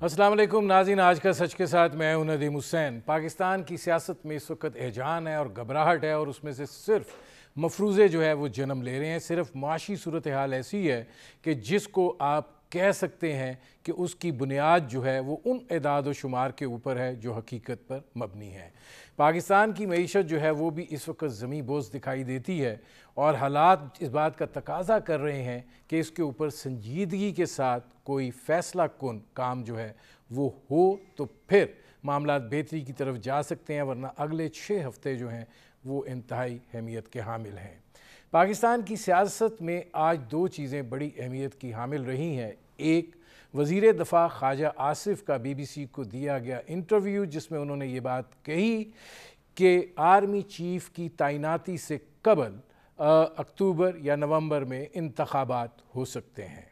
السلام علیکم ناظرین، آج کا سچ کے ساتھ میں ہوں ندیم حسین۔ پاکستان کی سیاست میں اس وقت احجان ہے اور گھبراہٹ ہے، اور اس میں سے صرف مفروضے جو ہے وہ جنم لے رہے ہیں۔ صرف معاشی صورتحال ایسی ہے کہ جس کو آپ کہہ سکتے ہیں کہ اس کی بنیاد جو ہے وہ ان اعداد و شمار کے اوپر ہے جو حقیقت پر مبنی ہے۔ پاکستان کی معیشت جو ہے وہ بھی اس وقت زمیں بوس دکھائی دیتی ہے، اور حالات اس بات کا تقاضا کر رہے ہیں کہ اس کے اوپر سنجیدگی کے ساتھ کوئی فیصلہ کن کام جو ہے وہ ہو، تو پھر معاملات بہتری کی طرف جا سکتے ہیں، ورنہ اگلے 6 ہفتے جو ہیں وہ انتہائی اہمیت کے حامل ہیں۔ پاکستان کی سیاست میں آج 2 چیزیں بڑی اہمیت کی حامل رہی ہیں۔ ایک، وزیر دفاع خواجہ آصف کا بی بی سی کو دیا گیا انٹرویو، جس میں انہوں نے یہ بات کہی کہ آرمی چیف کی تعیناتی سے قبل اکتوبر یا نومبر میں انتخابات ہو سکتے ہیں۔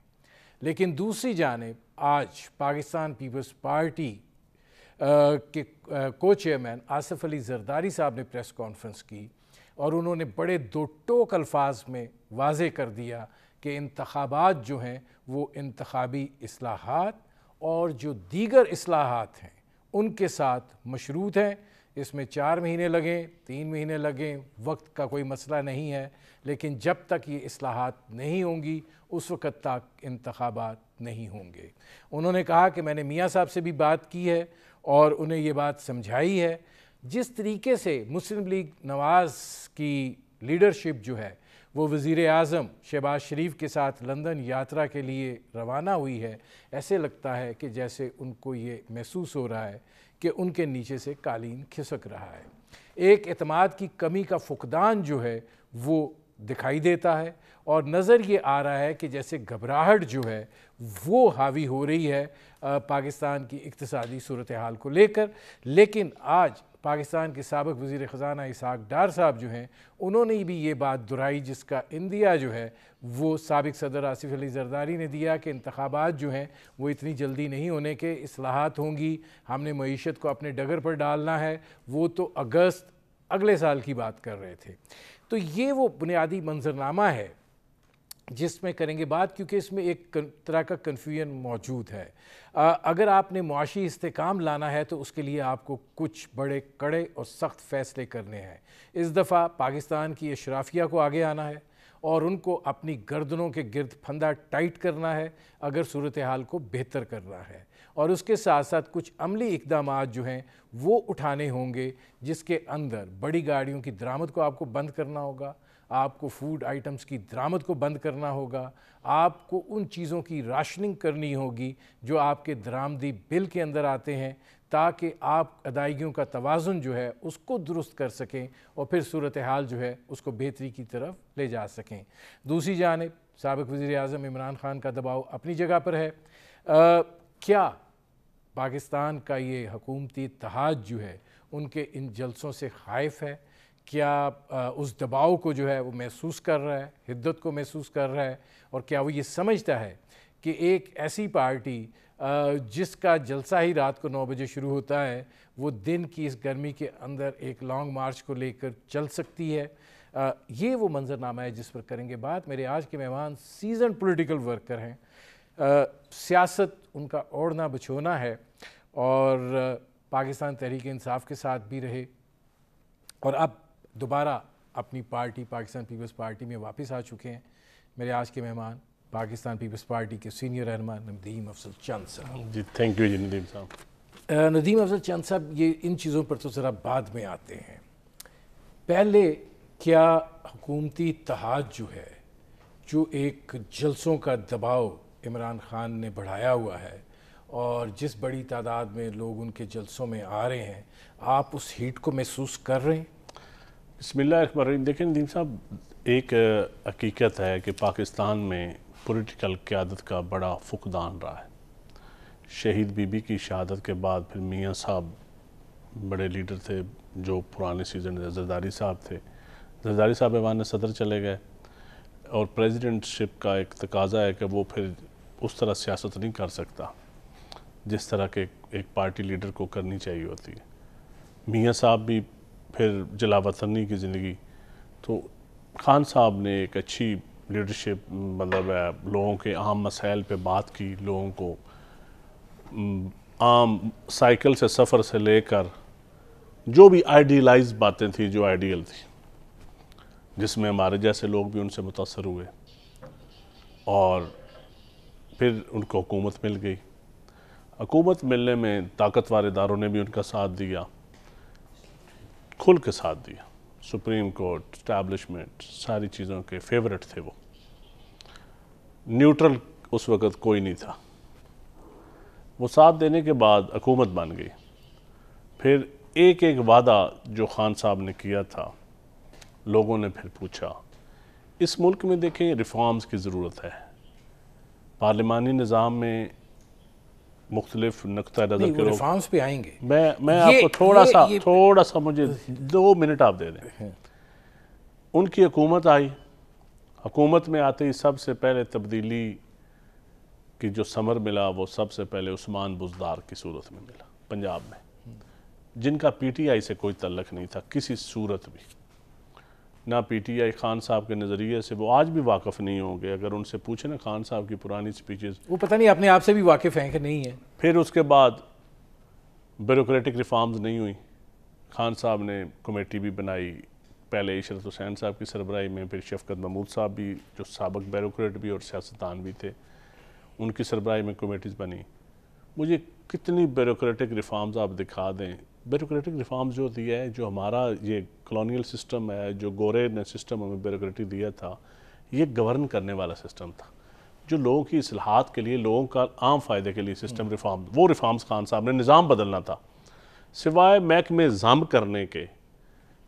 لیکن دوسری جانب آج پاکستان پیپلز پارٹی کے کو چیئرمین آصف علی زرداری صاحب نے پریس کانفرنس کی، اور انہوں نے بڑے 2 ٹوک الفاظ میں واضح کر دیا کہ انتخابات جو ہیں وہ انتخابی اصلاحات اور جو دیگر اصلاحات ہیں ان کے ساتھ مشروط ہیں۔ اس میں 4 مہینے لگیں، 3 مہینے لگیں، وقت کا کوئی مسئلہ نہیں ہے، لیکن جب تک یہ اصلاحات نہیں ہوں گی اس وقت تک انتخابات نہیں ہوں گے۔ انہوں نے کہا کہ میں نے میاں صاحب سے بھی بات کی ہے اور انہیں یہ بات سمجھائی ہے۔ جس طریقے سے مسلم لیگ نواز کی لیڈرشپ جو ہے وہ وزیر اعظم شہباز شریف کے ساتھ لندن یاترا کے لیے روانہ ہوئی ہے، ایسے لگتا ہے کہ جیسے ان کو یہ محسوس ہو رہا ہے کہ ان کے نیچے سے قالین کھسک رہا ہے۔ ایک اعتماد کی کمی کا فقدان جو ہے وہ دکھائی دیتا ہے، اور نظر یہ آ رہا ہے کہ جیسے گھبراہٹ جو ہے وہ حاوی ہو رہی ہے پاکستان کی اقتصادی صورتحال کو لے کر۔ لیکن آج پاکستان کے سابق وزیر خزانہ اسحاق ڈار صاحب جو ہیں انہوں نے بھی یہ بات دہرائی، جس کا اندیا جو ہے وہ سابق صدر آصف علی زرداری نے دیا کہ انتخابات جو ہیں وہ اتنی جلدی نہیں ہونے کے، اصلاحات ہوں گی، ہم نے معیشت کو اپنے ڈگر پر ڈالنا ہے۔ وہ تو اگست اگلے سال کی بات کر رہے تھے۔ تو یہ وہ بنیادی منظرنامہ ہے جس میں کریں گے بات، کیونکہ اس میں ایک طرح کا کنفیوژن موجود ہے۔ اگر آپ نے معاشی استحکام لانا ہے تو اس کے لیے آپ کو کچھ بڑے کڑے اور سخت فیصلے کرنے ہیں۔ اس دفعہ پاکستان کی اشرافیہ کو آگے آنا ہے اور ان کو اپنی گردنوں کے گرد پھندا ٹائٹ کرنا ہے اگر صورتحال کو بہتر کرنا ہے، اور اس کے ساتھ ساتھ کچھ عملی اقدامات جو ہیں وہ اٹھانے ہوں گے، جس کے اندر بڑی گاڑیوں کی درآمد کو آپ کو بند کرنا ہوگا، آپ کو فوڈ آئٹمز کی درآمد کو بند کرنا ہوگا، آپ کو ان چیزوں کی راشننگ کرنی ہوگی جو آپ کے درآمدی بل کے اندر آتے ہیں، تاکہ آپ ادائیگیوں کا توازن جو ہے اس کو درست کر سکیں اور پھر صورتحال جو ہے اس کو بہتری کی طرف لے جا سکیں۔ دوسری جانب سابق وزیر اعظم عمران خان کا دباؤ اپنی جگہ پر ہے۔ کیا پاکستان کا یہ حکومتی اتحاد جو ہے ان کے ان جلسوں سے خائف ہے؟ کیا اس دباؤ کو جو ہے وہ محسوس کر رہا ہے، حدت کو محسوس کر رہا ہے؟ اور کیا وہ یہ سمجھتا ہے کہ ایک ایسی پارٹی جس کا جلسہ ہی رات کو 9 بجے شروع ہوتا ہے وہ دن کی اس گرمی کے اندر ایک لانگ مارچ کو لے کر چل سکتی ہے؟ یہ وہ منظرنامہ ہے جس پر کریں گے بات۔ میرے آج کے مہمان سیزن پولیٹیکل ورکر ہیں، سیاست ان کا اوڑھنا بچھونا ہے، اور پاکستان تحریک انصاف کے ساتھ بھی رہے، اور اب دوبارہ اپنی پارٹی پاکستان پیپلز پارٹی میں واپس آ چکے ہیں۔ میرے آج کے مہمان پاکستان پیپلز پارٹی کے سینئر رہنما ندیم افضل چند صاحب۔ جی تھینک یو جی ندیم صاحب۔ ندیم افضل چند صاحب، یہ ان چیزوں پر تو ذرا بعد میں آتے ہیں۔ پہلے کیا حکومتی اتحاد جو ہے، جو ایک جلسوں کا دباؤ عمران خان نے بڑھایا ہوا ہے اور جس بڑی تعداد میں لوگ ان کے جلسوں میں آ رہے ہیں، آپ اس ہیٹ کو محسوس کر رہے ہیں؟ بسم اللہ الرحمن الرحیم۔ دیکھیں ندیم صاحب، ایک حقیقت ہے کہ پاکستان میں پولیٹیکل قیادت کا بڑا فقدان رہا ہے۔ شہید بی بی کی شہادت کے بعد پھر میاں صاحب بڑے لیڈر تھے جو پرانے سیزن زرداری صاحب تھے، زرداری صاحب ایوان صدر چلے گئے، اور پریزیڈنٹ شپ کا ایک تقاضا ہے کہ وہ پھر اس طرح سیاست نہیں کر سکتا جس طرح کے ایک پارٹی لیڈر کو کرنی چاہیے ہوتی ہے۔ میاں صاحب بھی پھر جلا وطنی کی زندگی، تو خان صاحب نے ایک اچھی لیڈرشپ، مطلب لوگوں کے اہم مسائل پہ بات کی، لوگوں کو عام سائیکل سے سفر سے لے کر جو بھی آئیڈیلائز باتیں تھیں جو آئیڈیل تھی، جس میں ہمارے جیسے لوگ بھی ان سے متاثر ہوئے، اور پھر ان کو حکومت مل گئی۔ حکومت ملنے میں طاقتور اداروں نے بھی ان کا ساتھ دیا، کھل کے ساتھ دیا۔ سپریم کورٹ، اسٹیبلشمنٹ، ساری چیزوں کے فیورٹ تھے وہ۔ نیوٹرل اس وقت کوئی نہیں تھا۔ وہ ساتھ دینے کے بعد حکومت بن گئی۔ پھر ایک ایک وعدہ جو خان صاحب نے کیا تھا، لوگوں نے پھر پوچھا۔ اس ملک میں دیکھیں ریفارمز کی ضرورت ہے۔ پارلیمانی نظام میں مختلف نقطہ نظر کے لوگ، ریفارمز پہ آئیں گے۔ میں آپ کو تھوڑا سا مجھے 2 منٹ آپ دے دیں۔ ان کی حکومت آئی، حکومت میں آتے ہی سب سے پہلے تبدیلی کی جو ثمر ملا وہ سب سے پہلے عثمان بزدار کی صورت میں ملا پنجاب میں، جن کا پی ٹی آئی سے کوئی تعلق نہیں تھا کسی صورت بھی۔ نہ پی ٹی آئی خان صاحب کے نظریے سے وہ آج بھی واقف نہیں ہوں گے۔ اگر ان سے پوچھیں نا خان صاحب کی پرانی سپیچز، وہ پتہ نہیں اپنے آپ سے بھی واقف ہیں کہ نہیں ہیں۔ پھر اس کے بعد بیوروکریٹک ریفارمز نہیں ہوئی۔ خان صاحب نے کمیٹی بھی بنائی، پہلے عشرت حسین صاحب کی سربراہی میں، پھر شفقت محمود صاحب بھی جو سابق بیوروکریٹ بھی اور سیاستدان بھی تھے، ان کی سربراہی میں کمیٹیز بنی۔ مجھے کتنی بیوروکریٹک ریفارمز آپ دکھا دیں۔ بیوروکریٹک ریفارمز جو ہوتی ہے، جو ہمارا یہ کلونیل سسٹم ہے، جو گورے نے سسٹم ہمیں بیوروکریٹک دیا تھا، یہ گورن کرنے والا سسٹم تھا، جو لوگوں کی اصلاحات کے لیے، لوگوں کا عام فائدے کے لیے سسٹم ریفارم، وہ ریفارمز خان صاحب نے نظام بدلنا تھا، سوائے محکمے ضم کرنے کے،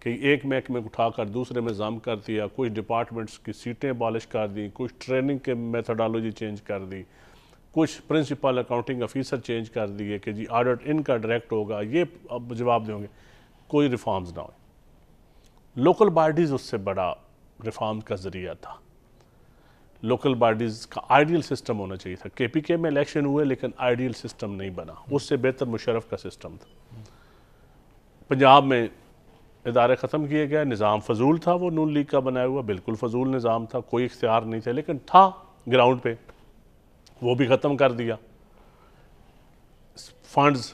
کہ ایک محکمے کو اٹھا کر دوسرے میں ضم کر دیا، کچھ ڈپارٹمنٹس کی سیٹیں ابالش کر دیں، کچھ ٹریننگ کے میتھڈالوجی چینج کر دی، کچھ پرنسپل اکاؤنٹنگ افیسر چینج کر دیے کہ جی آڈٹ ان کا ڈائریکٹ ہوگا، یہ اب جواب دیں گے، کوئی ریفارمز نہ ہوئے۔ لوکل باڈیز اس سے بڑا ریفارم کا ذریعہ تھا۔ لوکل باڈیز کا آئیڈیل سسٹم ہونا چاہیے تھا۔ کے پی کے میں الیکشن ہوئے لیکن آئیڈیل سسٹم نہیں بنا، اس سے بہتر مشرف کا سسٹم تھا۔ پنجاب میں ادارے ختم کیے گئے، نظام فضول تھا، وہ نون لیگ کا بنایا ہوا بالکل فضول نظام تھا، کوئی اختیار نہیں تھے، لیکن تھا گراؤنڈ پہ، وہ بھی ختم کر دیا۔ Funds,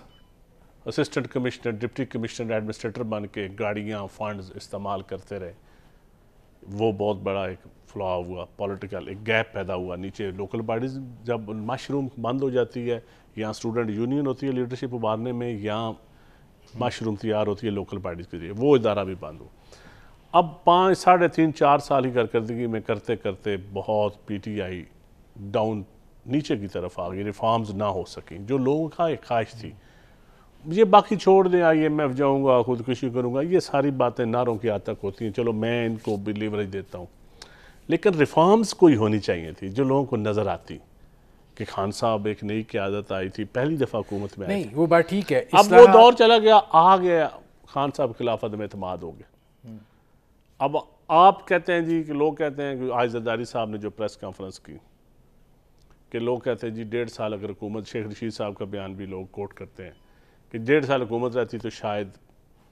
assistant commissioner, deputy commissioner, administrator بن کے گاڑیاں، فنڈز استعمال کرتے رہے، وہ بہت بڑا ایک فلا ہوا، پولیٹیکل ایک گیپ پیدا ہوا نیچے۔ لوکل باڈیز جب مشروم بند ہو جاتی ہے، یا اسٹوڈنٹ یونین ہوتی ہے لیڈرشپ ابھارنے میں، یا مشروم تیار ہوتی ہے لوکل باڈیز کے لیے، وہ ادارہ بھی بند ہو۔ اب 5 ساڑھے 3 4 سال کی کارکردگی میں کرتے کرتے بہت پی ٹی آئی ڈاؤن نیچے کی طرف آ گئی، ریفارمز نہ ہو سکیں جو لوگوں کا ایک خواہش تھی۔ یہ باقی چھوڑ دیں، آئی ایم ایف جاؤں گا، خودکشی کروں گا، یہ ساری باتیں نعروں کی حد تک ہوتی ہیں، چلو میں ان کو بھی لیوریج دیتا ہوں، لیکن ریفارمز کوئی ہونی چاہیے تھی جو لوگوں کو نظر آتی کہ خان صاحب ایک نئی قیادت آئی تھی، پہلی دفعہ حکومت میں آئی تھی۔ نہیں وہ بات ٹھیک ہے، اب وہ دور چلا گیا، آ گیا خان صاحب کے خلاف عدم اعتماد ہو گیا۔ اب آپ کہتے ہیں جی کہ لوگ کہتے ہیں کہ آج زرداری صاحب نے جو پریس کانفرنس کی کہ لوگ کہتے ہیں جی 1.5 سال اگر حکومت، شیخ رشید صاحب کا بیان بھی لوگ کوٹ کرتے ہیں کہ 1.5 سال حکومت رہتی تو شاید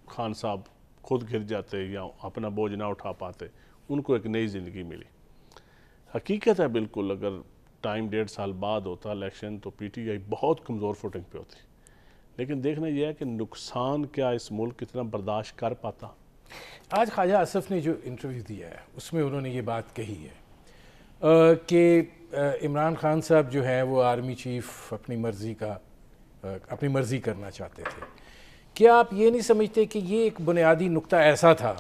خان صاحب خود گر جاتے یا اپنا بوجھ نہ اٹھا پاتے، ان کو ایک نئی زندگی ملی۔ حقیقت ہے بالکل، اگر ٹائم 1.5 سال بعد ہوتا الیکشن تو پی ٹی آئی بہت کمزور فوٹنگ پہ ہوتی، لیکن دیکھنا یہ ہے کہ نقصان کیا اس ملک کتنا برداشت کر پاتا۔ آج خواجہ آصف نے جو انٹرویو دیا ہے اس میں انہوں نے یہ بات کہی ہے کہ عمران خان صاحب جو ہیں وہ آرمی چیف اپنی مرضی کرنا چاہتے تھے۔ کیا آپ یہ نہیں سمجھتے کہ یہ ایک بنیادی نقطہ ایسا تھا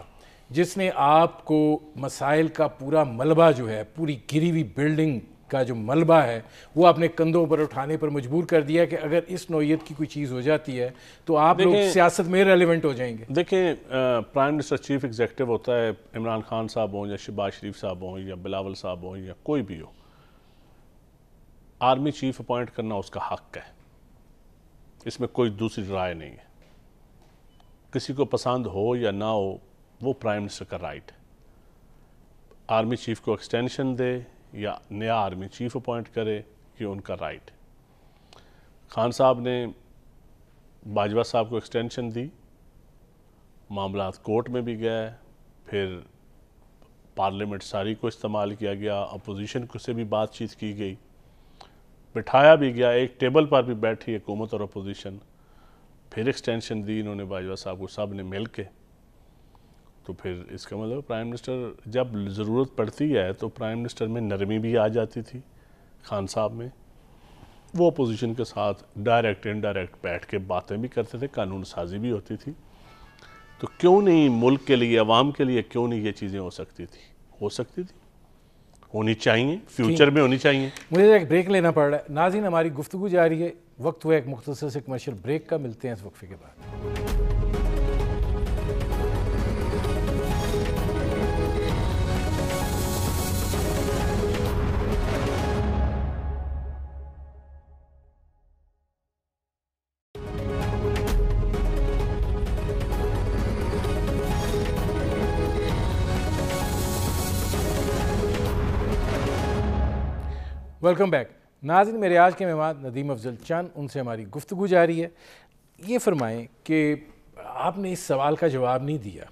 جس نے آپ کو مسائل کا پورا ملبہ جو ہے، پوری گری ہوئی بلڈنگ کا جو ملبہ ہے وہ اپنے کندھوں پر اٹھانے پر مجبور کر دیا کہ اگر اس نوعیت کی کوئی چیز ہو جاتی ہے تو آپ لوگ سیاست میں ریلیونٹ ہو جائیں گے؟ دیکھیں، پرائم منسٹر چیف ایگزیکٹو ہوتا ہے، عمران خان صاحب ہوں یا شہباز شریف صاحب ہوں یا بلاول صاحب ہوں یا کوئی بھی ہو، آرمی چیف اپوائنٹ کرنا اس کا حق ہے، اس میں کوئی دوسری رائے نہیں ہے۔ کسی کو پسند ہو یا نہ ہو، وہ پرائم منسٹر کا رائٹ ہے۔ آرمی چیف کو ایکسٹینشن دے یا نیا آرمی چیف اپوائنٹ کرے، یہ ان کا رائٹ ہے۔ خان صاحب نے باجوہ صاحب کو ایکسٹینشن دی، معاملات کورٹ میں بھی گئے، پھر پارلیمنٹ ساری کو استعمال کیا گیا، اپوزیشن سے بھی بات چیت کی گئی، بٹھایا بھی گیا، ایک ٹیبل پر بھی بیٹھی حکومت اور اپوزیشن، پھر ایکسٹینشن دی انہوں نے باجوہ صاحب کو، سب نے مل کے. تو پھر اس کا مطلب پرائم منسٹر جب ضرورت پڑتی ہے تو پرائم منسٹر میں نرمی بھی آ جاتی تھی خان صاحب میں. وہ اپوزیشن کے ساتھ ڈائریکٹ انڈائریکٹ بیٹھ کے باتیں بھی کرتے تھے، قانون سازی بھی ہوتی تھی. تو کیوں نہیں ملک کے لیے، عوام کے لیے کیوں نہیں یہ چیزیں ہو سکتی تھی؟ ہو سکتی تھی، ہونی چاہیے، فیوچر میں ہونی چاہیے. مجھے ایک بریک لینا پڑ رہا ہے. ناظرین ہماری گفتگو جاری ہے، وقت ہوا ایک مختصر سے کمرشل بریک کا. ملتے ہیں اس وقفے کے بعد. Welcome back. ناظرین میرے آج کے مہمان ندیم افضل چند، ان سے ہماری گفتگو جاری ہے. یہ فرمائیں کہ آپ نے اس سوال کا جواب نہیں دیا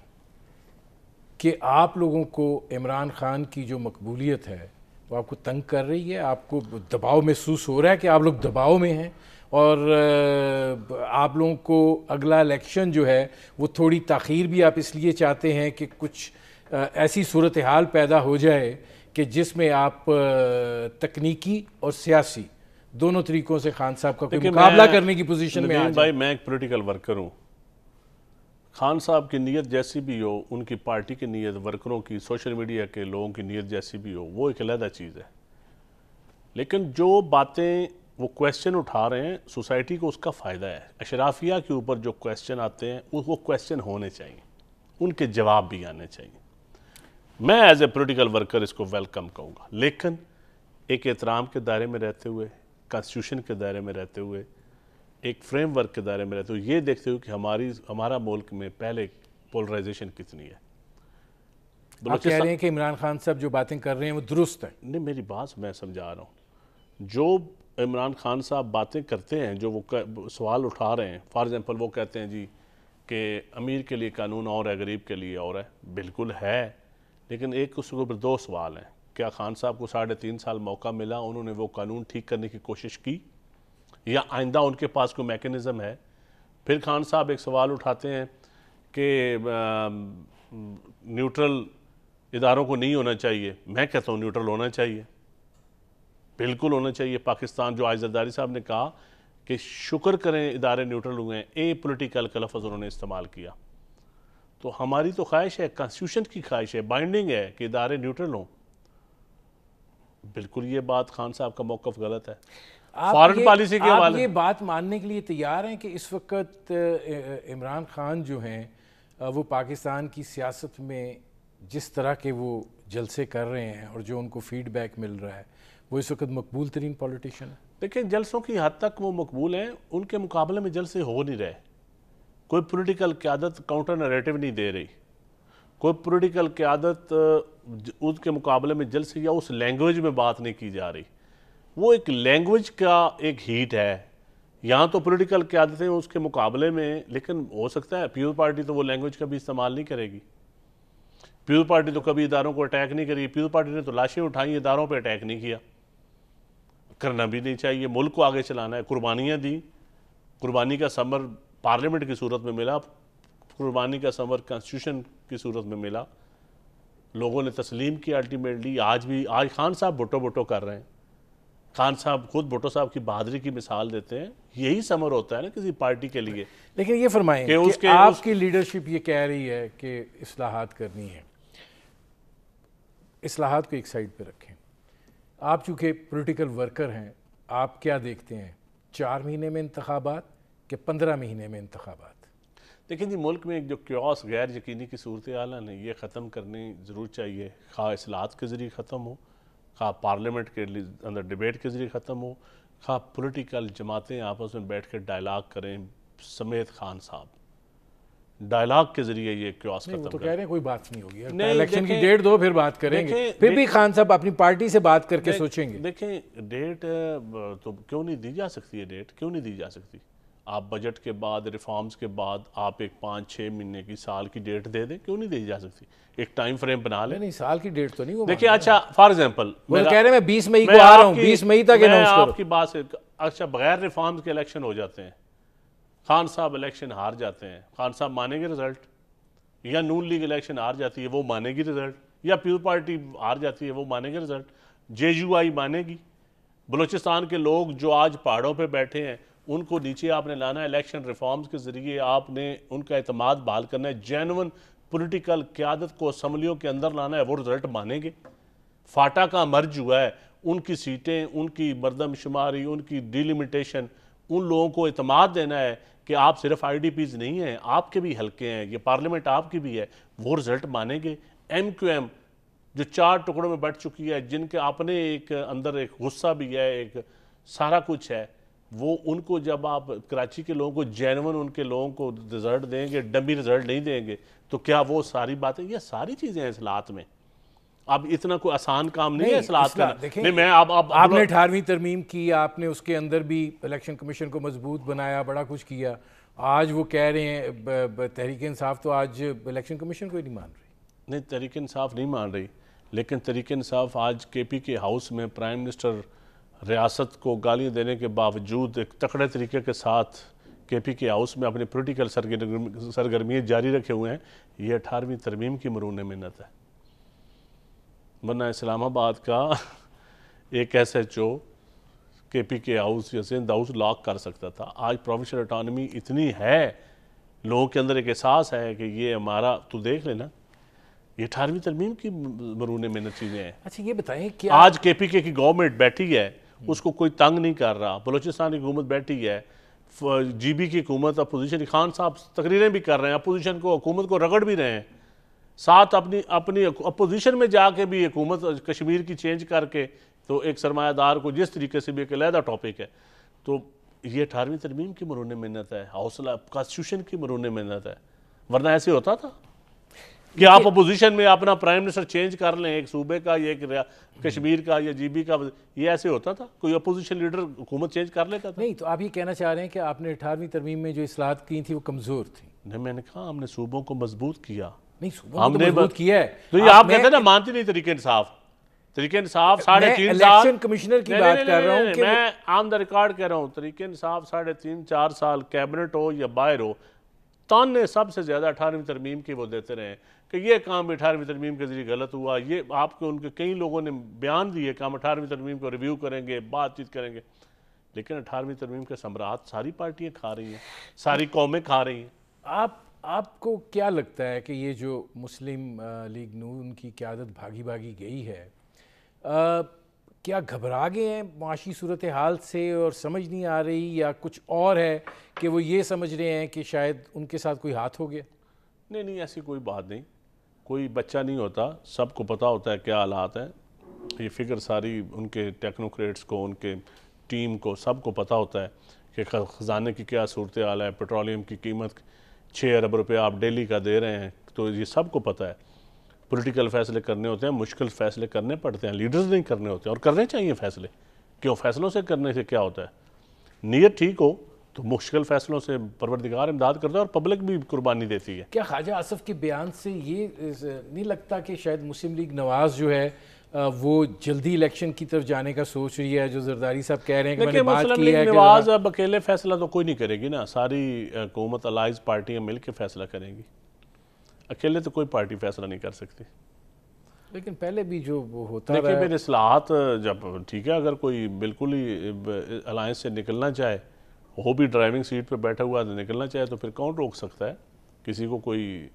کہ آپ لوگوں کو عمران خان کی جو مقبولیت ہے وہ آپ کو تنگ کر رہی ہے، آپ کو دباؤ محسوس ہو رہا ہے کہ آپ لوگ دباؤ میں ہیں، اور آپ لوگوں کو اگلا الیکشن جو ہے وہ تھوڑی تاخیر بھی آپ اس لیے چاہتے ہیں کہ کچھ ایسی صورتحال پیدا ہو جائے کہ جس میں آپ تکنیکی اور سیاسی دونوں طریقوں سے خان صاحب کا کوئی مقابلہ کرنے کی پوزیشن میں آ جائے. بھائی میں ایک پولیٹیکل ورکر ہوں. خان صاحب کی نیت جیسی بھی ہو، ان کی پارٹی کی نیت، ورکروں کی، سوشل میڈیا کے لوگوں کی نیت جیسی بھی ہو، وہ ایک علیحدہ چیز ہے. لیکن جو باتیں وہ کویسچن اٹھا رہے ہیں، سوسائٹی کو اس کا فائدہ ہے. اشرافیہ کے اوپر جو کویسچن آتے ہیں وہ کویسچن ہونے چاہیے، ان کے جواب بھی آنے چاہیے. میں ایز اے پولیٹیکل ورکر اس کو ویلکم کہوں گا، لیکن ایک احترام کے دائرے میں رہتے ہوئے، کانسٹیٹیوشن کے دائرے میں رہتے ہوئے، ایک فریم ورک کے دائرے میں رہتے ہوئے، یہ دیکھتے ہوئے کہ ہمارا ملک میں پہلے پولرائزیشن کتنی ہے. آپ کہہ رہے ہیں کہ عمران خان صاحب جو باتیں کر رہے ہیں وہ درست ہیں؟ نہیں، میری بات میں سمجھا رہا ہوں. جو عمران خان صاحب باتیں کرتے ہیں، جو وہ سوال اٹھا رہے ہیں، فار ایگزامپل وہ کہتے ہیں جی کہ امیر کے لیے قانون اور ہے، غریب کے لیے اور ہے. بالکل ہے، لیکن ایک اس کے اوپر دو سوال ہیں. کیا خان صاحب کو 3.5 سال موقع ملا، انہوں نے وہ قانون ٹھیک کرنے کی کوشش کی، یا آئندہ ان کے پاس کوئی میکنزم ہے؟ پھر خان صاحب ایک سوال اٹھاتے ہیں کہ نیوٹرل اداروں کو نہیں ہونا چاہیے. میں کہتا ہوں نیوٹرل ہونا چاہیے، بالکل ہونا چاہیے. پاکستان جو آج زرداری صاحب نے کہا کہ شکر کریں ادارے نیوٹرل ہوئے ہیں، اے پولیٹیکل کا لفظ انہوں نے استعمال کیا. تو ہماری تو خواہش ہے، کانسٹیٹیوشن کی خواہش ہے، بائنڈنگ ہے کہ ادارے نیوٹرل ہوں. بالکل یہ بات خان صاحب کا موقف غلط ہے. فارن پالیسی کے حوالے آپ یہ بات ماننے کے لیے تیار ہیں کہ اس وقت عمران خان جو ہیں وہ پاکستان کی سیاست میں جس طرح کے وہ جلسے کر رہے ہیں اور جو ان کو فیڈ بیک مل رہا ہے، وہ اس وقت مقبول ترین پولیٹیشین ہے؟ دیکھیں، جلسوں کی حد تک وہ مقبول ہیں، ان کے مقابلے میں جلسے ہو نہیں رہے. کوئی پولیٹیکل قیادت کاؤنٹر نیریٹو نہیں دے رہی. کوئی پولیٹیکل قیادت اس کے مقابلے میں جلسے یا اس لینگویج میں بات نہیں کی جا رہی. وہ ایک لینگویج کا ایک ہیٹ ہے. یہاں تو پولیٹیکل قیادتیں اس کے مقابلے میں، لیکن ہو سکتا ہے پیپلز پارٹی تو وہ لینگویج کا بھی استعمال نہیں کرے گی. پیپلز پارٹی تو کبھی اداروں کو اٹیک نہیں کری. پیپلز پارٹی نے تو لاشیں اٹھائیں، اداروں پہ اٹیک نہیں کیا. کرنا بھی نہیں چاہیے. ملک کو آگے چلانا ہے. قربانیاں دی، قربانی کا ثمر پارلیمنٹ کی صورت میں ملا، قربانی کا ثمر کانسٹیٹیوشن کی صورت میں ملا. لوگوں نے تسلیم کیا الٹیمیٹلی. آج خان صاحب بھٹو کر رہے ہیں. خان صاحب خود بھٹو صاحب کی بہادری کی مثال دیتے ہیں. یہی ثمر ہوتا ہے نا کسی پارٹی کے لیے. لیکن یہ فرمائیں کہ آپ کی لیڈرشپ یہ کہہ رہی ہے کہ اصلاحات کرنی ہے. اصلاحات کو ایک سائڈ پہ رکھیں. آپ چونکہ پولیٹیکل ورکر ہیں، آپ کیا دیکھتے ہیں، 4 مہینے میں انتخابات کہ 15 مہینے میں انتخابات؟ دیکھیں جی، ملک میں ایک جو کیوس غیر یقینی کی صورتحال ہے نا، یہ ختم کرنی ضرور چاہیے. خواہ اصلاحات کے ذریعے ختم ہو، خواہ پارلیمنٹ کے اندر ڈیبیٹ کے ذریعے ختم ہو، خواہ پولیٹیکل جماعتیں آپس میں بیٹھ کے ڈائلاگ کریں سمیت خان صاحب. ڈائلاگ کے ذریعے یہ کیوس ختم وہ تو کہہ رہے ہیں کوئی بات نہیں ہوگی. نہیں، الیکشن کی ڈیٹ دو، پھر بات کریں گے. پھر بھی خان صاحب اپنی پارٹی سے بات کر کے سوچیں گے. دیکھیں ڈیٹ تو کیوں نہیں دی جا سکتی ہے؟ ڈیٹ کیوں نہیں دی جا سکتی؟ آپ بجٹ کے بعد ریفارمز کے بعد آپ ایک 5-6 مہینے کی سال کی ڈیٹ دے دیں، کیوں نہیں دی جا سکتی؟ ایک ٹائم فریم بنا لیں۔ نہیں سال کی ڈیٹ تو نہیں وہ دیکھیں اچھا فار ایگزامپل وہ کہہ رہے ہیں میں 20 مئی کو آ رہا ہوں، 20 مئی تک اناؤنس کرو۔ آپ کی بات سے اچھا بغیر ریفارمز کے الیکشن ہو جاتے ہیں، خان صاحب الیکشن ہار جاتے ہیں، خان صاحب مانیں گے رزلٹ؟ یا نون لیگ الیکشن ہار جاتی ہے وہ مانے گی رزلٹ؟ یا پیپل پارٹی ہار جاتی ہے وہ مانے گی رزلٹ؟ جے یو آئی مانے گی؟ بلوچستان کے لوگ جو آج پہاڑوں پہ بیٹھے ہیں ان کو نیچے آپ نے لانا ہے، الیکشن ریفارمز کے ذریعے آپ نے ان کا اعتماد بحال کرنا ہے، جینون پولیٹیکل قیادت کو اسمبلیوں کے اندر لانا ہے، وہ رزلٹ مانیں گے؟ فاٹا کا مرج ہوا ہے، ان کی سیٹیں، ان کی مردم شماری، ان کی ڈیلیمیٹیشن، ان لوگوں کو اعتماد دینا ہے کہ آپ صرف آئی ڈی پیز نہیں ہیں، آپ کے بھی حلقے ہیں، یہ پارلیمنٹ آپ کی بھی ہے، وہ رزلٹ مانیں گے؟ ایم کیو ایم جو 4 ٹکڑوں میں بٹ چکی ہے، جن کے اپنے ایک اندر ایک غصہ بھی ہے، ایک سارا کچھ ہے، وہ ان کو جب آپ کراچی کے لوگوں کو جینون ان کے لوگوں کو رزلٹ دیں گے، ڈمی رزلٹ نہیں دیں گے، تو کیا وہ ساری باتیں؟ یہ ساری چیزیں ہیں اصلاحات میں۔ اب اتنا کوئی آسان کام نہیں ہے اصلاحات کرنا۔ نہیں میں آپ نے 18ویں ترمیم کی، آپ نے اس کے اندر بھی الیکشن کمیشن کو مضبوط بنایا، بڑا کچھ کیا، آج وہ کہہ رہے ہیں تحریک انصاف تو آج الیکشن کمیشن کو ہی نہیں مان رہی۔ نہیں تحریک انصاف نہیں مان رہی، لیکن تحریک انصاف آج کے پی کے ہاؤس میں پرائم منسٹر ریاست کو گالیاں دینے کے باوجود ایک تکڑے طریقے کے ساتھ کے پی کے ہاؤس میں اپنی پولیٹیکل سرگرمیاں جاری رکھے ہوئے ہیں۔ یہ 18ویں ترمیم کی مرہون محنت ہے، ورنہ اسلام آباد کا ایک ایس ایچ او کے پی کے ہاؤس یا سندھ ہاؤس لاک کر سکتا تھا۔ آج پروفیشنل اٹانومی اتنی ہے، لوگوں کے اندر ایک احساس ہے کہ یہ ہمارا، تو دیکھ لینا یہ 18ویں ترمیم کی مرہون محنت چیزیں ہیں۔ اچھا یہ بتائیں کہ آج کے پی کے کی گورنمنٹ بیٹھی ہے، اس کو کوئی تنگ نہیں کر رہا، بلوچستان کی حکومت بیٹھی ہے، جی بی کی حکومت، اپوزیشن، خان صاحب تقریریں بھی کر رہے ہیں، اپوزیشن کو، حکومت کو رگڑ بھی رہے ہیں، ساتھ اپنی اپوزیشن میں جا کے بھی حکومت کشمیر کی چینج کر کے، تو ایک سرمایہ دار کو جس طریقے سے بھی ایک علیحدہ ٹاپک ہے۔ تو یہ 18ویں ترمیم کی مرہون محنت ہے، حوصلہ کانسٹیٹیوشن کی مرہون محنت ہے، ورنہ ایسے ہوتا تھا کہ آپ اپوزیشن میں اپنا پرائم منسٹر چینج کر لیں، ایک صوبے کا یا ایک کشمیر کا یا جی بی کا، یہ ایسے ہوتا تھا؟ کوئی اپوزیشن لیڈر حکومت چینج کر لیتا تھا؟ نہیں تو آپ یہ کہنا چاہ رہے ہیں کہ آپ نے 18ویں ترمیم میں جو اصلاحات کی تھی وہ کمزور تھی؟ نہیں میں نے کہا ہم نے صوبوں کو مضبوط کیا۔ نہیں صوبوں کو مضبوط کیا ہے، تو یہ آپ کہتے ہیں نا مانتی نہیں تحریک انصاف، تحریک انصاف 3.5 سال، الیکشن کمیشنر کی بات کر رہا ہوں کہ میں آن دا ریکارڈ کہہ رہا ہوں، تحریک انصاف 3.5-4 سال کیبنٹ ہو یا باہر ہو، تانے سب سے زیادہ 18ویں ترمیم کی وہ دیتے رہے ہیں کہ یہ کام 18ویں ترمیم کے ذریعے غلط ہوا، یہ آپ کو ان کے کئی لوگوں نے بیان دیے کہ ہم 18ویں ترمیم کو ریویو کریں گے، بات چیت کریں گے، لیکن 18ویں ترمیم کے ثمرات ساری پارٹیاں کھا رہی ہیں، ساری قومیں کھا رہی ہیں۔ آپ کو کیا لگتا ہے کہ یہ جو مسلم لیگ نون کی قیادت بھاگی بھاگی گئی ہے، کیا گھبرا گئے ہیں معاشی صورتحال سے اور سمجھ نہیں آ رہی، یا کچھ اور ہے کہ وہ یہ سمجھ رہے ہیں کہ شاید ان کے ساتھ کوئی ہاتھ ہو گیا؟ نہیں ایسی کوئی بات نہیں، کوئی بچہ نہیں ہوتا، سب کو پتہ ہوتا ہے کیا حالات ہیں، یہ فکر ساری ان کے ٹیکنوکریٹس کو، ان کے ٹیم کو، سب کو پتہ ہوتا ہے کہ خزانے کی کیا صورتحال ہے، پیٹرولیم کی قیمت 6 ارب روپے آپ ڈیلی کا دے رہے ہیں، تو یہ سب کو پتہ ہے۔ پولیٹیکل فیصلے کرنے ہوتے ہیں، مشکل فیصلے کرنے پڑتے ہیں، لیڈرز نہیں کرنے ہوتے، اور کرنے چاہیے فیصلے، کیوں فیصلوں سے کرنے سے کیا ہوتا ہے؟ نیت ٹھیک ہو تو مشکل فیصلوں سے پروردگار امداد کرتا ہے اور پبلک بھی قربانی دیتی ہے۔ کیا خواجہ آصف کے بیان سے یہ نہیں لگتا کہ شاید مسلم لیگ نواز جو ہے وہ جلدی الیکشن کی طرف جانے کا سوچ رہی ہے، جو زرداری صاحب کہہ رہے ہیں کہ میں نے بات کی ہے کہ نواز اب اکیلے فیصلہ تو کوئی نہیں کرے گی نا، ساری حکومت الائز پارٹیاں مل کے فیصلہ کریں گی، اکیلے تو کوئی پارٹی فیصلہ نہیں کر سکتی۔ لیکن پہلے بھی جو وہ ہوتا رہا، دیکھیں پھر اصلاحات جب ٹھیک ہے، اگر کوئی بالکل ہی الائنس سے نکلنا چاہے، وہ بھی ڈرائیونگ سیٹ پہ بیٹھا ہوا نکلنا چاہے، تو پھر کون روک سکتا ہے؟ کسی کو کوئی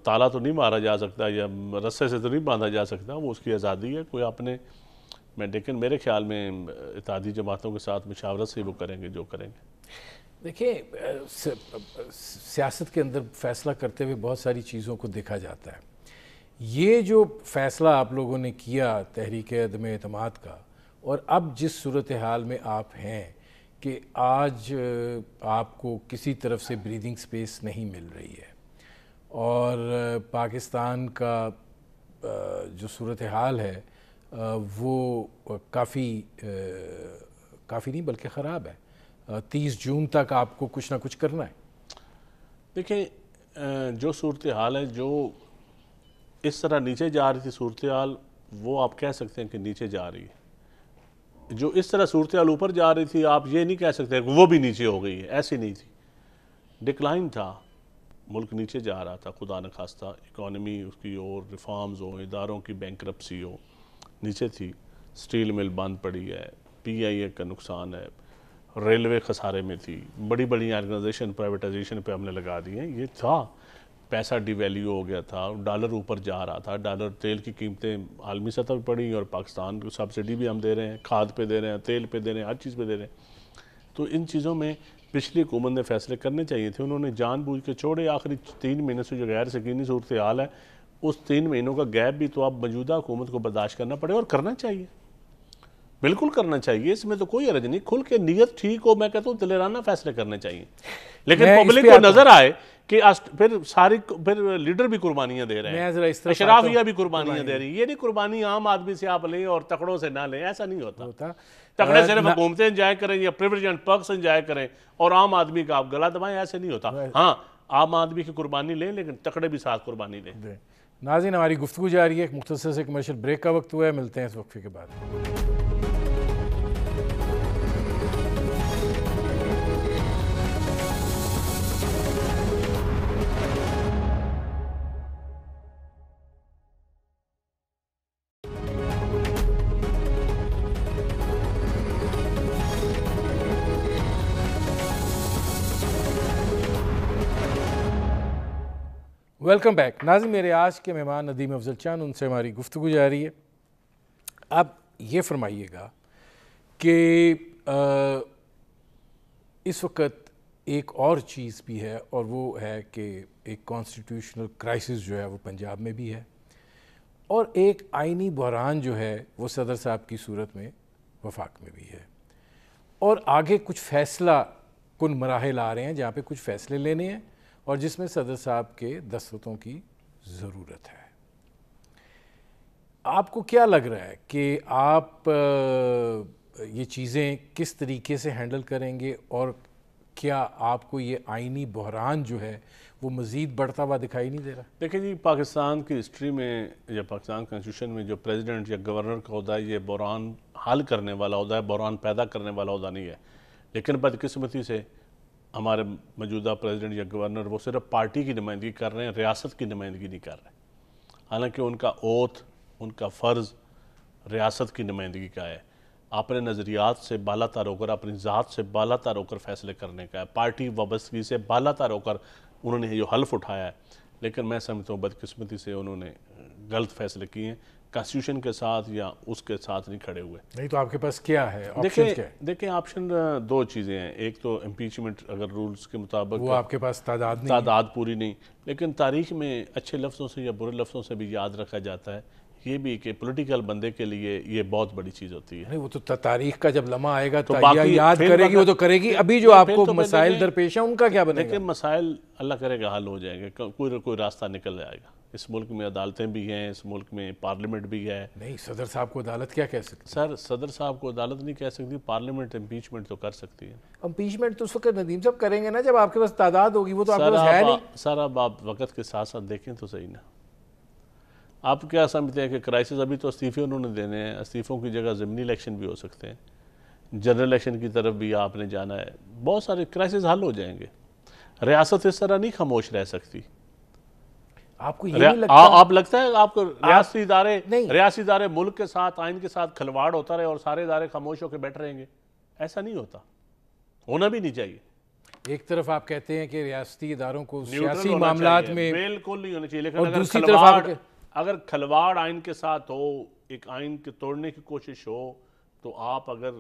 تالا تو نہیں مارا جا سکتا یا رسے سے تو نہیں باندھا جا سکتا، وہ اس کی آزادی ہے، کوئی اپنے لیکن میرے خیال میں اتحادی جماعتوں کے ساتھ مشاورت سے وہ کریں گے جو کریں گے۔ دیکھیں سیاست کے اندر فیصلہ کرتے ہوئے بہت ساری چیزوں کو دیکھا جاتا ہے، یہ جو فیصلہ آپ لوگوں نے کیا تحریک عدم اعتماد کا، اور اب جس صورتحال میں آپ ہیں کہ آج آپ کو کسی طرف سے بریدنگ سپیس نہیں مل رہی ہے، اور پاکستان کا جو صورتحال ہے وہ کافی نہیں بلکہ خراب ہے، 30 جون تک آپ کو کچھ نہ کچھ کرنا ہے؟ دیکھیں جو صورتحال ہے، جو اس طرح نیچے جا رہی تھی صورتحال، وہ آپ کہہ سکتے ہیں کہ نیچے جا رہی ہے. جو اس طرح صورتحال اوپر جا رہی تھی، آپ یہ نہیں کہہ سکتے کہ وہ بھی نیچے ہو گئی ہے. ایسی نہیں تھی، ڈکلائن تھا، ملک نیچے جا رہا تھا. خدا نخواستہ اکانومی اس کی اور ریفارمز ہو، اداروں کی بینکرپسی ہو، نیچے تھی. سٹیل مل بند پڑی ہے، پی آئی اے کا نقصان ہے، ریلوے خسارے میں تھی، بڑی بڑی آرگنائزیشن پرائیویٹائزیشن پہ ہم نے لگا دی ہیں. یہ تھا، پیسہ ڈی ویلیو ہو گیا تھا، ڈالر اوپر جا رہا تھا. ڈالر تیل کی قیمتیں عالمی سطح پہ پڑی اور پاکستان کو سبسڈی بھی ہم دے رہے ہیں، کھاد پہ دے رہے ہیں، تیل پہ دے رہے ہیں، ہر چیز پہ دے رہے ہیں. تو ان چیزوں میں پچھلی حکومت نے فیصلے کرنے چاہیے تھے. انہوں نے جان بوجھ کے چھوڑے. آخری 3 مہینے سے جو غیر یقینی صورتحال ہے، اس 3 مہینوں کا گیپ بھی تو اب موجودہ حکومت کو برداشت کرنا پڑے، اور کرنا چاہیے، بالکل کرنا چاہیے. اس میں تو کوئی حرج نہیں. کھل کے نیت ٹھیک ہو، میں کہتا ہوں دلیرانہ فیصلے کرنے چاہیے. لیکن پبلک کو نظر آئے کہ پھر لیڈر بھی قربانیاں دے رہے ہیں، اشرافیہ بھی قربانیاں دے رہی ہیں. یہ نہیں قربانی عام آدمی سے آپ لیں اور تکڑوں سے نہ لیں، ایسا نہیں ہوتا. تکڑے صرف حکومتیں انجوائے کریں یا پریویلیج اینڈ پرکس انجوائے کریں اور عام آدمی کا آپ گلا دبائیں، ایسے نہیں ہوتا. ہاں، عام آدمی کی قربانی لیں لیکن تکڑے بھی ساتھ قربانی لیں. ناظرین، ہماری گفتگو جاری ہے. ایک مختصر سے کمرشل بریک کا وقت ہوا ہے. ملتے ہیں اس وقفے کے بعد. Welcome back. ناظرین، میرے آج کے مہمان ندیم افضل چاند، ان سے ہماری گفتگو جاری ہے. اب یہ فرمائیے گا کہ اس وقت ایک اور چیز بھی ہے، اور وہ ہے کہ ایک کانسٹیٹیوشنل کرائسس جو ہے وہ پنجاب میں بھی ہے، اور ایک آئینی بحران جو ہے وہ صدر صاحب کی صورت میں وفاق میں بھی ہے، اور آگے کچھ فیصلہ کن مراحل آ رہے ہیں جہاں پہ کچھ فیصلے لینے ہیں اور جس میں صدر صاحب کے دستخطوں کی ضرورت ہے. آپ کو کیا لگ رہا ہے کہ آپ یہ چیزیں کس طریقے سے ہینڈل کریں گے، اور کیا آپ کو یہ آئینی بحران جو ہے وہ مزید بڑھتا ہوا دکھائی نہیں دے رہا؟ دیکھیں جی، پاکستان کی ہسٹری میں یا پاکستان کنسٹیٹیوشن میں جو پریزیڈنٹ یا گورنر کا عہدہ ہے، یہ بحران حل کرنے والا عہدہ ہے، بحران پیدا کرنے والا عہدہ نہیں ہے. لیکن بدقسمتی سے ہمارے موجودہ پریزیڈنٹ یا گورنر وہ صرف پارٹی کی نمائندگی کر رہے ہیں، ریاست کی نمائندگی نہیں کر رہے. حالانکہ ان کا اوتھ، ان کا فرض ریاست کی نمائندگی کا ہے. اپنے نظریات سے بالا تر ہو کر، اپنی ذات سے بالا تر ہو کر فیصلے کرنے کا ہے. پارٹی وابستگی سے بالا تر ہو کر انہوں نے یہ حلف اٹھایا ہے. لیکن میں سمجھتا ہوں بدقسمتی سے انہوں نے غلط فیصلے کیے ہیں، کانسٹیٹیوشن کے ساتھ یا اس کے ساتھ نہیں کھڑے ہوئے. نہیں تو آپ کے پاس کیا ہے آپشن؟ دیکھیں آپشن 2 چیزیں ہیں. ایک تو امپیچمنٹ، اگر رولز کے مطابق وہ آپ کے پاس تعداد پوری نہیں، لیکن تاریخ میں اچھے لفظوں سے یا برے لفظوں سے بھی یاد رکھا جاتا ہے. یہ بھی کہ پولیٹیکل بندے کے لیے یہ بہت بڑی چیز ہوتی ہے. نہیں، وہ تو تاریخ کا جب لمحہ آئے گا تو یاد کرے گی، وہ تو کرے گی. ابھی جو آپ کو مسائل درپیش ہیں ان کا کیا بنے گا؟ لیکن مسائل اللہ کرے گا حل ہو جائیں گے، کوئی راستہ نکل جائے گا. اس ملک میں عدالتیں بھی ہیں، اس ملک میں پارلیمنٹ بھی ہے. نہیں، صدر صاحب کو عدالت کیا کہہ سکتی؟ سر، صدر صاحب کو عدالت نہیں کہہ سکتی، پارلیمنٹ امپیچمنٹ تو کر سکتی ہے. امپیچمنٹ تو اس وقت ندیم صاحب کریں گے نا جب آپ کے پاس تعداد ہوگی، وہ تو آپ کے پاس ہے نہیں. سر اب آپ وقت کے ساتھ ساتھ دیکھیں تو صحیح نا. آپ کیا سمجھتے ہیں کہ کرائسس ابھی تو استعفے انہوں نے دینے ہیں، استعفوں کی جگہ ضمنی الیکشن بھی ہو سکتے ہیں، جنرل الیکشن کی طرف بھی آپ نے جانا ہے. بہت سارے کرائسس حل ہو جائیں گے. ریاست اس طرح نہیں خاموش رہ سکتی. آپ کو یہ نہیں لگتا؟ آپ لگتا ہے آپ کو ریاستی ادارے ملک کے ساتھ، آئین کے ساتھ کھلواڑ ہوتا رہے اور سارے ادارے خاموش ہو کے بیٹھ رہیں گے؟ ایسا نہیں ہوتا، ہونا بھی نہیں چاہیے. ایک طرف آپ کہتے ہیں کہ ریاستی اداروں کو سیاسی معاملات میں بالکل نہیں ہونا چاہیے، لیکن اور دوسری طرف اگر کھلواڑ آئین کے ساتھ ہو، ایک آئین کے توڑنے کی کوشش ہو، تو آپ اگر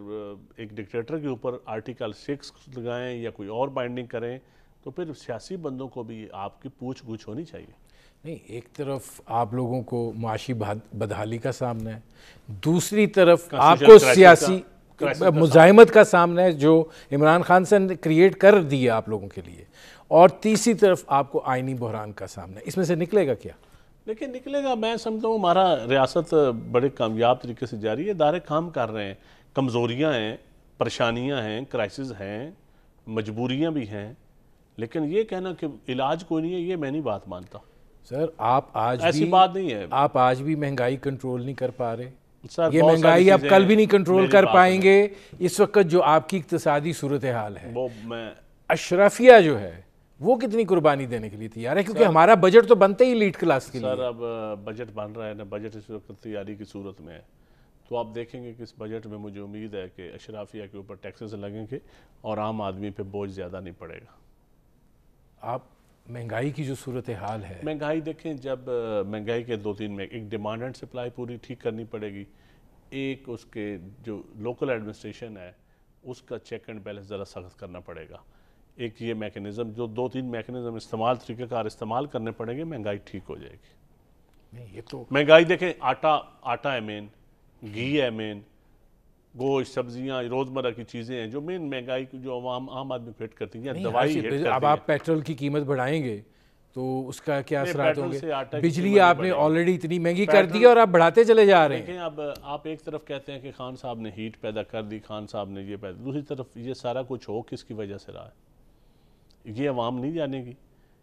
ایک ڈکٹیٹر کے اوپر آرٹیکل 6 لگائیں یا کوئی اور بائنڈنگ کریں تو پھر سیاسی بندوں کو بھی آپ کی پوچھ گچھ ہونی چاہیے. نہیں، ایک طرف آپ لوگوں کو معاشی بدحالی کا سامنا ہے، دوسری طرف آپ کو سیاسی مزاحمت کا سامنا ہے جو عمران خان سے کریٹ کر دی ہے آپ لوگوں کے لیے، اور تیسری طرف آپ کو آئینی بحران کا سامنا ہے. اس میں سے نکلے گا کیا؟ لیکن نکلے گا، میں سمجھتا ہوں ہمارا ریاست بڑے کامیاب طریقے سے جاری ہے، ادارے کام کر رہے ہیں. کمزوریاں ہیں، پریشانیاں ہیں، کرائسس ہیں، مجبوریاں بھی ہیں، لیکن یہ کہنا کہ علاج کوئی نہیں ہے، یہ میں نہیں بات مانتا. سر آپ آج ایسی بھی بات نہیں ہے. آپ آج بھی مہنگائی کنٹرول نہیں کر پا رہے. سر یہ بہت ساری مہنگائی آپ چیزیں کل بھی نہیں کنٹرول میری کر بات پائیں سنیں. گے. اس وقت جو آپ کی اقتصادی صورتحال ہے، وہ میں اشرافیہ جو ہے وہ کتنی قربانی دینے کے لیے تیار ہے؟ کیونکہ ہمارا بجٹ تو بنتا ہی ایلیٹ کلاس کے لیے. سر اب بجٹ بن رہا ہے نا، بجٹ اس وقت تیاری کی صورت میں ہے، تو آپ دیکھیں گے کہ اس بجٹ میں مجھے امید ہے کہ اشرافیہ کے اوپر ٹیکسز لگیں گے اور عام آدمی پہ بوجھ زیادہ نہیں پڑے گا. آپ مہنگائی کی جو صورتحال ہے، مہنگائی دیکھیں، جب مہنگائی کے 2-3 میں ایک ڈیمانڈ اینڈ سپلائی پوری ٹھیک کرنی پڑے گی، ایک اس کے جو لوکل ایڈمنسٹریشن ہے اس کا چیک اینڈ بیلنس ذرا سخت کرنا پڑے گا. ایک یہ میکنزم، جو 2-3 میکنزم طریقہ کار استعمال کرنے پڑیں گے، مہنگائی ٹھیک ہو جائے گی. نہیں یہ تو مہنگائی دیکھیں، آٹا ہے مین، گھی ہے مین، گوشت، سبزیاں، روزمرہ کی چیزیں ہیں جو مین مہنگائی کو جو عام آدمی کو ہٹ کرتی ہیں، دوائی ہٹ کرتی ہے. اب آپ پیٹرول کی قیمت بڑھائیں گے تو اس کا کیا اثرات ہوں گے؟ سے آٹا کی بجلی قیمت آپ نے نہیں بڑھے آلریڈی اتنی مہنگی کر دی ہے اور آپ بڑھاتے چلے جا رہے ہیں. دیکھیں، اب آپ ایک طرف کہتے ہیں کہ خان صاحب نے ہیٹ پیدا کر دی، خان صاحب نے یہ پیدا، دوسری طرف یہ سارا کچھ ہو کس کی وجہ سے رہا ہے؟ یہ عوام نہیں جانے گی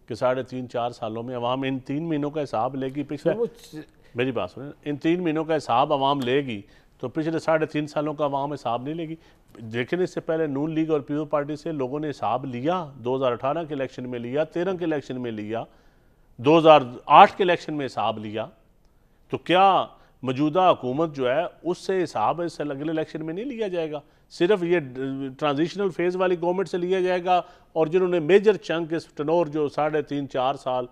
کہ 3.5-4 سالوں میں عوام ان 3 مہینوں کا حساب لے گی. پچھلے میری بات سنیں، ان 3 مہینوں کا حساب عوام لے گی تو پچھلے 3.5 سالوں کا عوام حساب نہیں لے گی. لیکن اس سے پہلے نون لیگ اور پیپلز پارٹی سے لوگوں نے حساب لیا، 2018 کے الیکشن میں لیا، 13 کے الیکشن میں لیا، 2008 کے الیکشن میں حساب لیا. تو کیا موجودہ حکومت جو ہے اس سے حساب اس سے اگلے الیکشن میں نہیں لیا جائے گا؟ صرف یہ ٹرانزیشنل فیز والی گورنمنٹ سے لیا جائے گا، اور جنہوں نے میجر چنک اس ٹنور جو 3.5-4 سال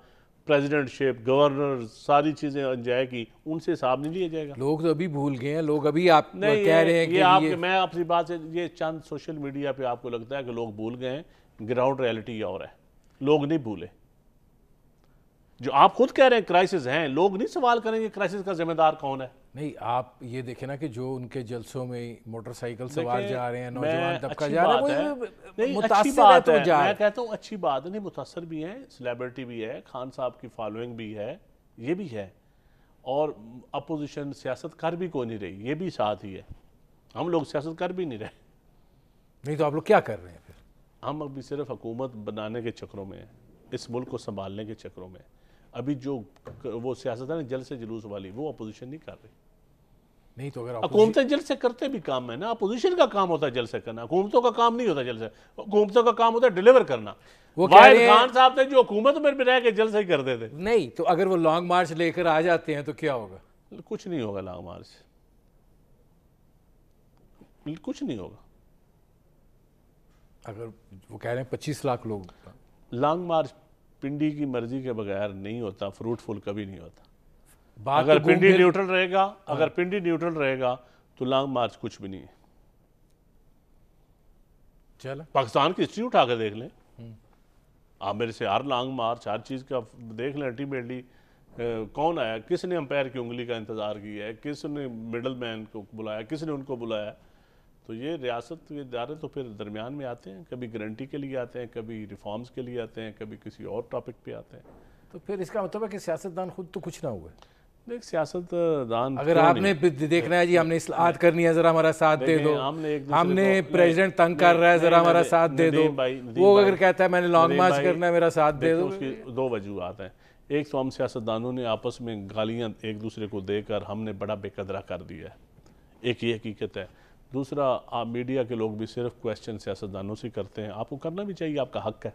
پریزیڈنٹ شپ، گورنر، ساری چیزیں انجوائے کی، ان سے حساب نہیں لیا جائے گا؟ لوگ تو ابھی بھول گئے ہیں. لوگ ابھی آپ کہہ رہے ہیں کہ میں اپنی بات سے، یہ چند سوشل میڈیا پہ آپ کو لگتا ہے کہ لوگ بھول گئے ہیں، گراؤنڈ ریالٹی اور ہے. لوگ نہیں بھولے. جو آپ خود کہہ رہے ہیں کرائسس ہیں، لوگ نہیں سوال کریں گے کرائسس کا ذمہ دار کون ہے. نہیں، آپ یہ دیکھیں نا کہ جو ان کے جلسوں میں موٹر سائیکل سوار جا رہے ہیں، نوجوان طبقہ جا رہا ہے، وہ متاثر ہے تو جا رہا ہے. میں کہتا ہوں اچھی بات ہے، نہیں متاثر بھی ہیں، سیلیبریٹی بھی ہے، خان صاحب کی فالوئنگ بھی ہے، یہ بھی ہے، اور اپوزیشن سیاست کر بھی کوئی نہیں رہی، یہ بھی ساتھ ہی ہے. ہم لوگ سیاست کر بھی نہیں رہے. نہیں تو آپ لوگ کیا کر رہے ہیں پھر؟ ہم ابھی صرف حکومت بنانے کے چکروں میں ہیں، اس ملک کو سنبھالنے کے چکروں میں. ابھی جو وہ سیاست ہے نا جلسے جلوس والی، وہ اپوزیشن نہیں کر رہی. نہیں تو اگر حکومتیں جلسے کرتے بھی کام ہے نا، اپوزیشن کا کام ہوتا ہے جلسے کرنا، حکومتوں کا کام نہیں ہوتا جلسے. حکومتوں کا کام ہوتا ہے ڈیلیور کرنا. واحد خان صاحب تھے جو حکومت میں بھی رہ کے جلسے ہی کرتے تھے. نہیں تو اگر وہ لانگ مارچ لے کر آ جاتے ہیں تو کیا ہوگا؟ کچھ نہیں ہوگا. لانگ مارچ کچھ نہیں ہوگا. اگر وہ کہہ رہے ہیں 25 لاکھ لوگ، لانگ مارچ پنڈی کی مرضی کے بغیر نہیں ہوتا، فروٹفل کبھی نہیں ہوتا. بات اگر پنڈی نیوٹرل رہے گا، اگر پنڈی نیوٹرل رہے گا تو لانگ مارچ کچھ بھی نہیں ہے. چلو پاکستان کی ہسٹری اٹھا کے دیکھ لیں، آپ میرے سے ہر لانگ مارچ ہر چیز کا دیکھ لیں. الٹیمیٹلی کون آیا؟ کس نے امپائر کی انگلی کا انتظار کیا ہے؟ کس نے مڈل مین کو بلایا؟ کس نے ان کو بلایا؟ تو یہ ریاست کے ادارے تو پھر درمیان میں آتے ہیں، کبھی گارنٹی کے لیے آتے ہیں، کبھی ریفارمز کے لیے آتے ہیں، کبھی کسی اور ٹاپک پہ آتے ہیں. تو پھر اس کا مطلب ہے کہ سیاستدان خود تو کچھ نہ ہوئے. دیکھ سیاستدان اگر آپ نے دیکھنا ہے جی ہم نے اصلاحات کرنی ہے، ذرا ہمارا ساتھ دے دو، ہم نے پریزیڈنٹ تنگ کر رہا ہے، ذرا ہمارا ساتھ دے دو. وہ اگر کہتا ہے میں نے لانگ مارچ کرنا ہے، میرا ساتھ دے دو. اس کی 2 وجوہات ہیں. ایک تو ہم سیاستدانوں نے آپس میں گالیاں ایک دوسرے کو دے کر ہم نے بڑا بے قدرہ کر دیا ہے، ایک یہ حقیقت ہے. دوسرا، آپ میڈیا کے لوگ بھی صرف کویسچن سیاستدانوں سے کرتے ہیں. آپ کو کرنا بھی چاہیے، آپ کا حق ہے.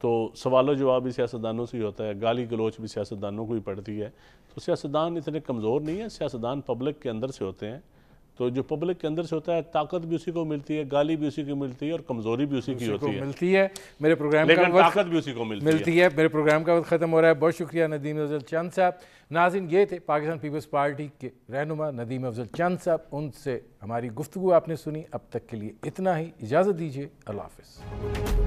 تو سوال و جواب بھی سیاستدانوں سے ہی ہوتا ہے، گالی گلوچ بھی سیاستدانوں کو ہی پڑتی ہے. تو سیاستدان اتنے کمزور نہیں ہیں، سیاستدان پبلک کے اندر سے ہوتے ہیں. تو جو پبلک کے اندر سے ہوتا ہے، طاقت بھی اسی کو ملتی ہے، گالی بھی اسی کو ملتی ہے، اور کمزوری بھی اسی کی ہوتی ہے. میرے پروگرام کا لیکن طاقت بھی اسی کو ملتی ہے. میرے پروگرام کا وقت ختم ہو رہا ہے. بہت شکریہ ندیم افضل چند صاحب. ناظرین، یہ تھے پاکستان پیپلز پارٹی کے رہنما ندیم افضل چند صاحب. ان سے ہماری گفتگو آپ نے سنی. اب تک کے لیے اتنا ہی، اجازت دیجیے. اللہ حافظ.